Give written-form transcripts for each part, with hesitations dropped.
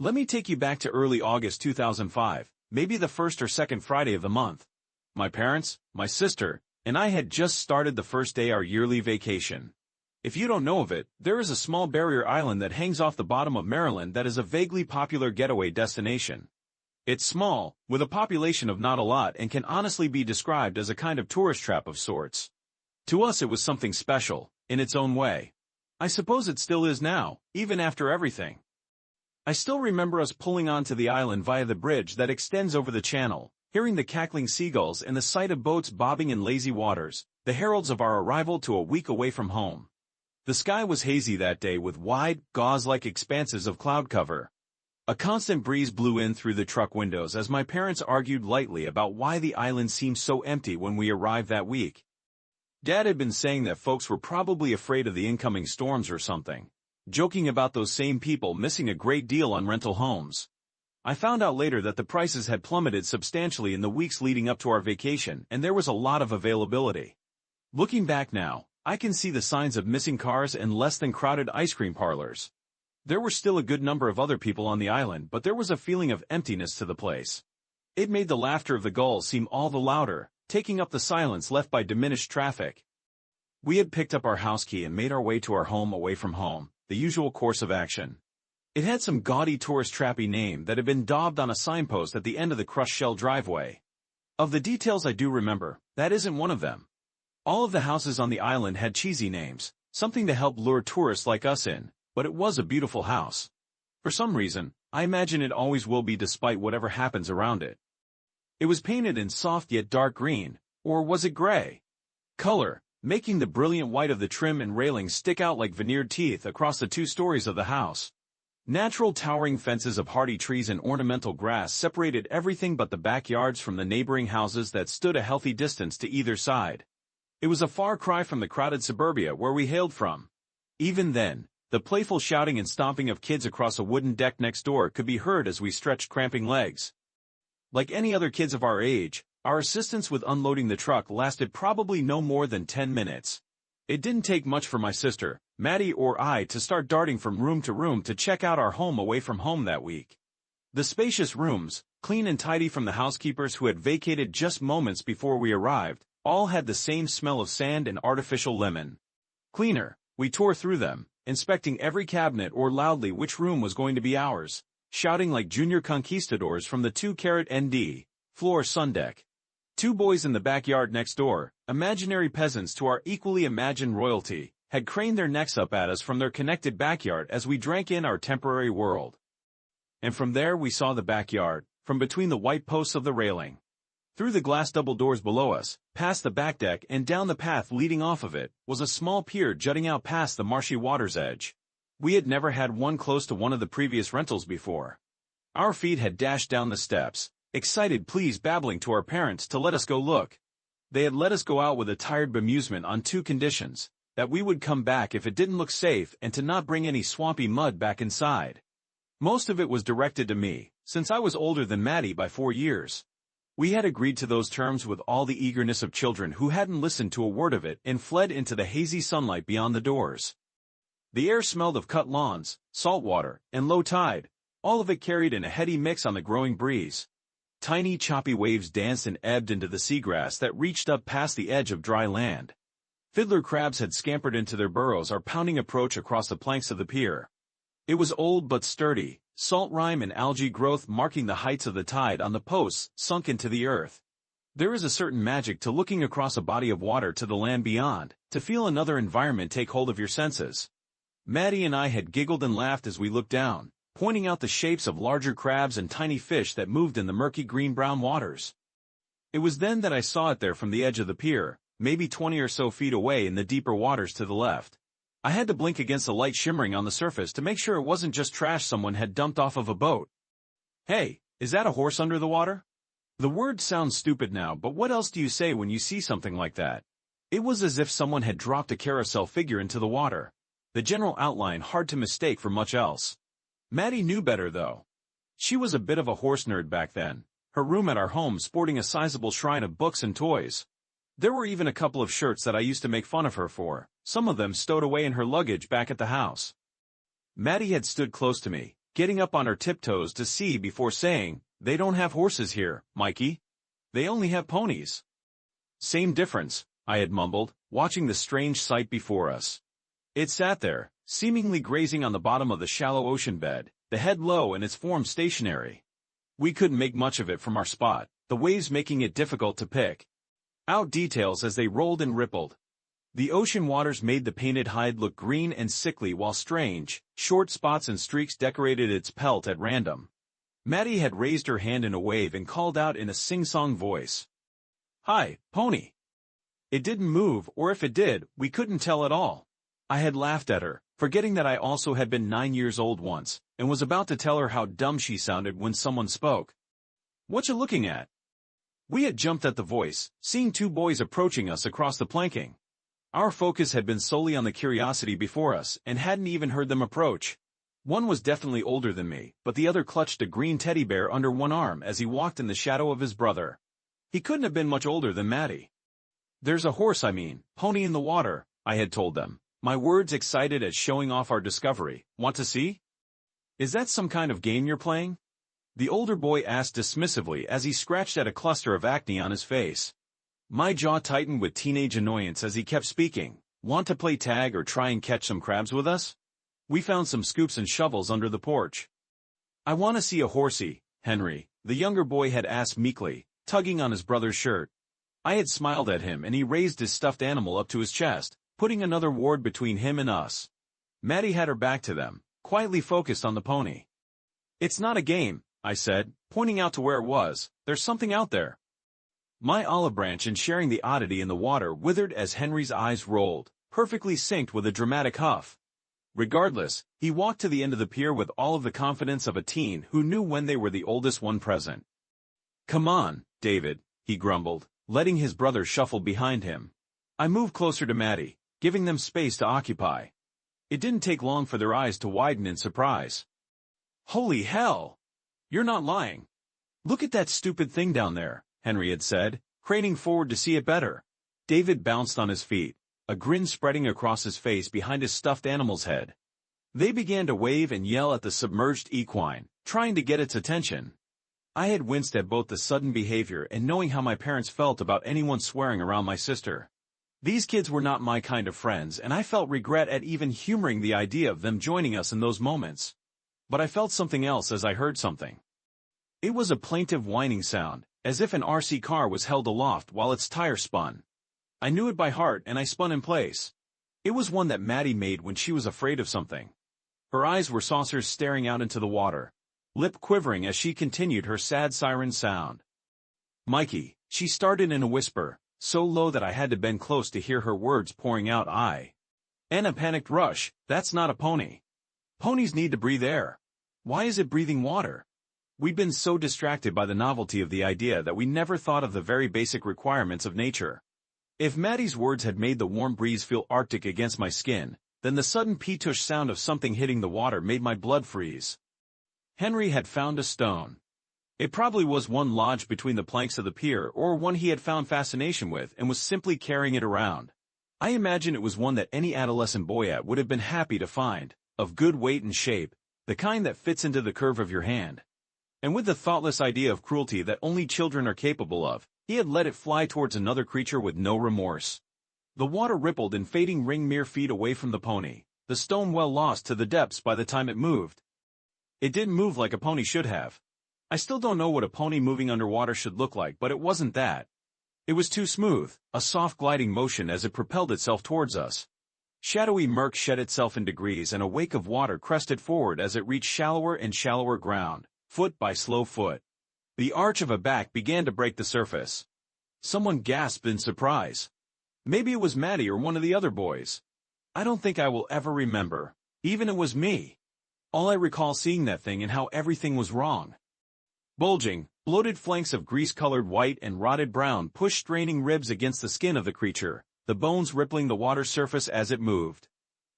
Let me take you back to early August 2005, maybe the first or second Friday of the month. My parents, my sister, and I had just started the first day our yearly vacation. If you don't know of it, there is a small barrier island that hangs off the bottom of Maryland that is a vaguely popular getaway destination. It's small, with a population of not a lot, and can honestly be described as a kind of tourist trap of sorts. To us it was something special, in its own way. I suppose it still is now, even after everything. I still remember us pulling onto the island via the bridge that extends over the channel, hearing the cackling seagulls and the sight of boats bobbing in lazy waters, the heralds of our arrival to a week away from home. The sky was hazy that day with wide, gauze-like expanses of cloud cover. A constant breeze blew in through the truck windows as my parents argued lightly about why the island seemed so empty when we arrived that week. Dad had been saying that folks were probably afraid of the incoming storms or something, joking about those same people missing a great deal on rental homes. I found out later that the prices had plummeted substantially in the weeks leading up to our vacation, and there was a lot of availability. Looking back now, I can see the signs of missing cars and less than crowded ice cream parlors. There were still a good number of other people on the island, but there was a feeling of emptiness to the place. It made the laughter of the gulls seem all the louder, taking up the silence left by diminished traffic. We had picked up our house key and made our way to our home away from home, the usual course of action. It had some gaudy tourist trappy name that had been daubed on a signpost at the end of the crushed shell driveway. Of the details I do remember, that isn't one of them. All of the houses on the island had cheesy names, something to help lure tourists like us in, but it was a beautiful house. For some reason, I imagine it always will be despite whatever happens around it. It was painted in soft yet dark green, or was it gray? Color, making the brilliant white of the trim and railings stick out like veneered teeth across the 2 stories of the house. Natural towering fences of hardy trees and ornamental grass separated everything but the backyards from the neighboring houses that stood a healthy distance to either side. It was a far cry from the crowded suburbia where we hailed from. Even then, the playful shouting and stomping of kids across a wooden deck next door could be heard as we stretched cramping legs. Like any other kids of our age, our assistance with unloading the truck lasted probably no more than 10 minutes. It didn't take much for my sister, Maddie or I to start darting from room to check out our home away from home that week. The spacious rooms, clean and tidy from the housekeepers who had vacated just moments before we arrived, all had the same smell of sand and artificial lemon. Cleaner, we tore through them, inspecting every cabinet or loudly which room was going to be ours, shouting like junior conquistadors from the 2-carat ND, floor sundeck. 2 boys in the backyard next door, imaginary peasants to our equally imagined royalty, had craned their necks up at us from their connected backyard as we drank in our temporary world. And from there we saw the backyard, from between the white posts of the railing. Through the glass double doors below us, past the back deck and down the path leading off of it, was a small pier jutting out past the marshy water's edge. We had never had one close to one of the previous rentals before. Our feet had dashed down the steps, excited pleas babbling to our parents to let us go look. They had let us go out with a tired bemusement on 2 conditions, that we would come back if it didn't look safe and to not bring any swampy mud back inside. Most of it was directed to me, since I was older than Maddie by 4 years. We had agreed to those terms with all the eagerness of children who hadn't listened to a word of it and fled into the hazy sunlight beyond the doors. The air smelled of cut lawns, salt water, and low tide, all of it carried in a heady mix on the growing breeze. Tiny choppy waves danced and ebbed into the seagrass that reached up past the edge of dry land. Fiddler crabs had scampered into their burrows our pounding approach across the planks of the pier. It was old but sturdy, salt rime and algae growth marking the heights of the tide on the posts sunk into the earth. There is a certain magic to looking across a body of water to the land beyond, to feel another environment take hold of your senses. Maddie and I had giggled and laughed as we looked down, pointing out the shapes of larger crabs and tiny fish that moved in the murky green-brown waters. It was then that I saw it there from the edge of the pier, maybe 20 or so feet away in the deeper waters to the left. I had to blink against the light shimmering on the surface to make sure it wasn't just trash someone had dumped off of a boat. Hey, is that a horse under the water? The word sounds stupid now, but what else do you say when you see something like that? It was as if someone had dropped a carousel figure into the water. The general outline hard to mistake for much else. Maddie knew better though. She was a bit of a horse nerd back then, her room at our home sporting a sizable shrine of books and toys. There were even a couple of shirts that I used to make fun of her for, some of them stowed away in her luggage back at the house. Maddie had stood close to me, getting up on her tiptoes to see before saying, "They don't have horses here, Mikey. They only have ponies." "Same difference," I had mumbled, watching the strange sight before us. It sat there, seemingly grazing on the bottom of the shallow ocean bed, the head low and its form stationary. We couldn't make much of it from our spot, the waves making it difficult to pick out details as they rolled and rippled. The ocean waters made the painted hide look green and sickly while strange, short spots and streaks decorated its pelt at random. Maddie had raised her hand in a wave and called out in a sing-song voice, "Hi, pony." It didn't move, or if it did, we couldn't tell at all. I had laughed at her, forgetting that I also had been 9 years old once, and was about to tell her how dumb she sounded when someone spoke. "What you looking at?" We had jumped at the voice, seeing two boys approaching us across the planking. Our focus had been solely on the curiosity before us, and hadn't even heard them approach. One was definitely older than me, but the other clutched a green teddy bear under one arm as he walked in the shadow of his brother. He couldn't have been much older than Maddie. "There's a horse, pony in the water," I had told them, my words excited at showing off our discovery. "Want to see?" "Is that some kind of game you're playing?" the older boy asked dismissively as he scratched at a cluster of acne on his face. My jaw tightened with teenage annoyance as he kept speaking. "Want to play tag or try and catch some crabs with us? We found some scoops and shovels under the porch." "I want to see a horsey, Henry," the younger boy had asked meekly, tugging on his brother's shirt. I had smiled at him and he raised his stuffed animal up to his chest, putting another ward between him and us. Maddie had her back to them, quietly focused on the pony. "It's not a game," I said, pointing out to where it was. "There's something out there." My olive branch in sharing the oddity in the water withered as Henry's eyes rolled, perfectly synced with a dramatic huff. Regardless, he walked to the end of the pier with all of the confidence of a teen who knew when they were the oldest one present. "Come on, David," he grumbled, letting his brother shuffle behind him. I moved closer to Maddie, giving them space to occupy. It didn't take long for their eyes to widen in surprise. "Holy hell! You're not lying. Look at that stupid thing down there," Henry had said, craning forward to see it better. David bounced on his feet, a grin spreading across his face behind his stuffed animal's head. They began to wave and yell at the submerged equine, trying to get its attention. I had winced at both the sudden behavior and knowing how my parents felt about anyone swearing around my sister. These kids were not my kind of friends, and I felt regret at even humoring the idea of them joining us in those moments. But I felt something else as I heard something. It was a plaintive whining sound, as if an RC car was held aloft while its tire spun. I knew it by heart and I spun in place. It was one that Maddie made when she was afraid of something. Her eyes were saucers staring out into the water, lip quivering as she continued her sad siren sound. "Mikey," she started in a whisper, so low that I had to bend close to hear her words pouring out. In a panicked rush, "That's not a pony. Ponies need to breathe air. Why is it breathing water?" We'd been so distracted by the novelty of the idea that we never thought of the very basic requirements of nature. If Maddie's words had made the warm breeze feel arctic against my skin, then the sudden peetush sound of something hitting the water made my blood freeze. Henry had found a stone. It probably was one lodged between the planks of the pier or one he had found fascination with and was simply carrying it around. I imagine it was one that any adolescent boyette would have been happy to find, of good weight and shape, the kind that fits into the curve of your hand. And with the thoughtless idea of cruelty that only children are capable of, he had let it fly towards another creature with no remorse. The water rippled in fading ring mere feet away from the pony, the stone well lost to the depths by the time it moved. It didn't move like a pony should have. I still don't know what a pony moving underwater should look like, but it wasn't that. It was too smooth, a soft gliding motion as it propelled itself towards us. Shadowy murk shed itself in degrees and a wake of water crested forward as it reached shallower and shallower ground, foot by slow foot. The arch of a back began to break the surface. Someone gasped in surprise. Maybe it was Maddie or one of the other boys. I don't think I will ever remember. Even it was me. All I recall seeing that thing and how everything was wrong. Bulging, bloated flanks of grease-colored white and rotted brown pushed straining ribs against the skin of the creature, the bones rippling the water surface as it moved.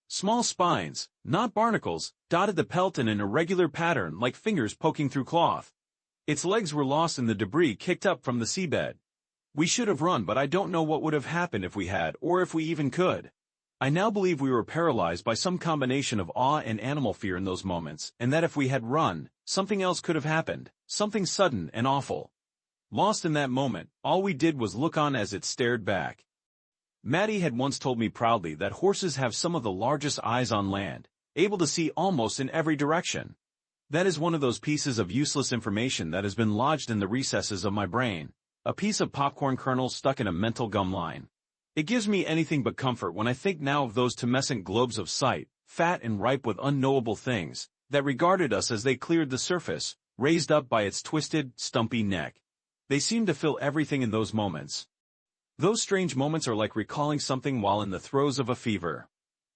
Small spines, not barnacles, dotted the pelt in an irregular pattern like fingers poking through cloth. Its legs were lost in the debris kicked up from the seabed. We should have run, but I don't know what would have happened if we had or if we even could. I now believe we were paralyzed by some combination of awe and animal fear in those moments, and that if we had run, something else could have happened, something sudden and awful. Lost in that moment, all we did was look on as it stared back. Maddie had once told me proudly that horses have some of the largest eyes on land, able to see almost in every direction. That is one of those pieces of useless information that has been lodged in the recesses of my brain, a piece of popcorn kernel stuck in a mental gum line. It gives me anything but comfort when I think now of those tumescent globes of sight, fat and ripe with unknowable things, that regarded us as they cleared the surface, raised up by its twisted, stumpy neck. They seem to fill everything in those moments. Those strange moments are like recalling something while in the throes of a fever.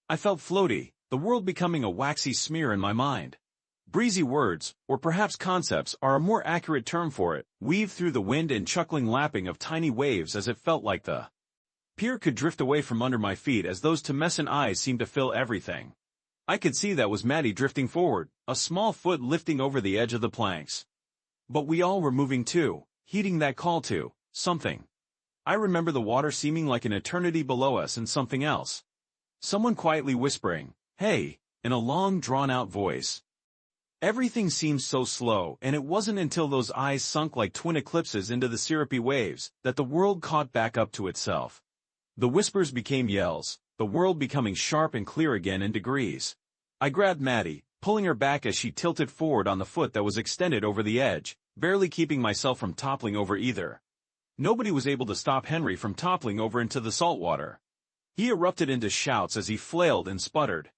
I felt floaty, the world becoming a waxy smear in my mind. Breezy words, or perhaps concepts, are a more accurate term for it, weaved through the wind and chuckling lapping of tiny waves as it felt like the pier could drift away from under my feet as those tumescent eyes seemed to fill everything. I could see that was Maddie drifting forward, a small foot lifting over the edge of the planks. But we all were moving too, heeding that call to something. I remember the water seeming like an eternity below us and something else. Someone quietly whispering, "Hey," in a long drawn-out voice. Everything seemed so slow, and it wasn't until those eyes sunk like twin eclipses into the syrupy waves that the world caught back up to itself. The whispers became yells, the world becoming sharp and clear again in degrees. I grabbed Maddie, pulling her back as she tilted forward on the foot that was extended over the edge, barely keeping myself from toppling over either. Nobody was able to stop Henry from toppling over into the salt water. He erupted into shouts as he flailed and sputtered.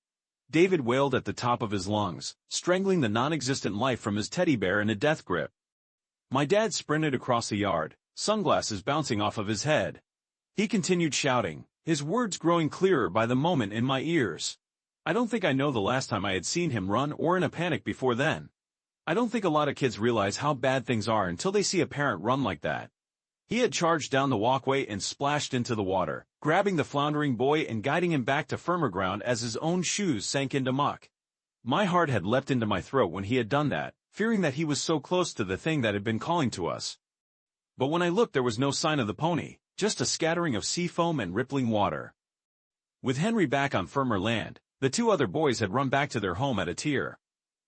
David wailed at the top of his lungs, strangling the non-existent life from his teddy bear in a death grip. My dad sprinted across the yard, sunglasses bouncing off of his head. He continued shouting, his words growing clearer by the moment in my ears. I don't think I know the last time I had seen him run or in a panic before then. I don't think a lot of kids realize how bad things are until they see a parent run like that. He had charged down the walkway and splashed into the water, grabbing the floundering boy and guiding him back to firmer ground as his own shoes sank into muck. My heart had leapt into my throat when he had done that, fearing that he was so close to the thing that had been calling to us. But when I looked, there was no sign of the pony, just a scattering of sea foam and rippling water. With Henry back on firmer land, the two other boys had run back to their home at a tier.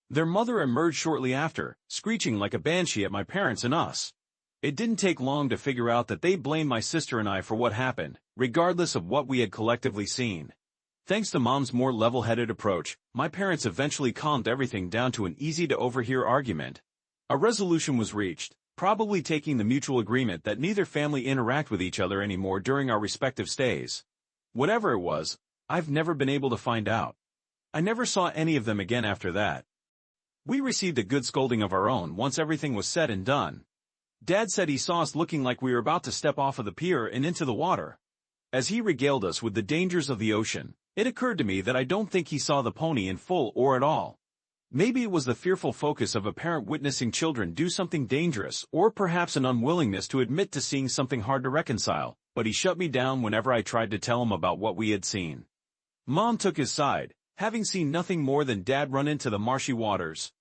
Their mother emerged shortly after, screeching like a banshee at my parents and us. It didn't take long to figure out that they blamed my sister and I for what happened, regardless of what we had collectively seen. Thanks to Mom's more level-headed approach, my parents eventually calmed everything down to an easy-to-overhear argument. A resolution was reached, probably taking the mutual agreement that neither family interact with each other anymore during our respective stays. Whatever it was, I've never been able to find out. I never saw any of them again after that. We received a good scolding of our own once everything was said and done. Dad said he saw us looking like we were about to step off of the pier and into the water. As he regaled us with the dangers of the ocean, it occurred to me that I don't think he saw the pony in full or at all. Maybe it was the fearful focus of a parent witnessing children do something dangerous, or perhaps an unwillingness to admit to seeing something hard to reconcile, but he shut me down whenever I tried to tell him about what we had seen. Mom took his side, having seen nothing more than Dad run into the marshy waters.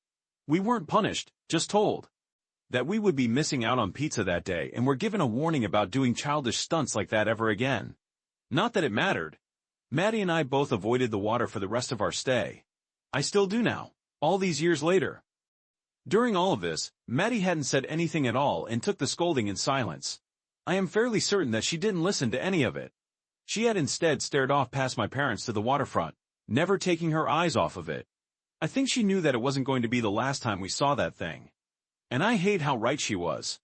We weren't punished, just told that we would be missing out on pizza that day and were given a warning about doing childish stunts like that ever again. Not that it mattered. Maddie and I both avoided the water for the rest of our stay. I still do now, all these years later. During all of this, Maddie hadn't said anything at all and took the scolding in silence. I am fairly certain that she didn't listen to any of it. She had instead stared off past my parents to the waterfront, never taking her eyes off of it. I think she knew that it wasn't going to be the last time we saw that thing. And I hate how right she was.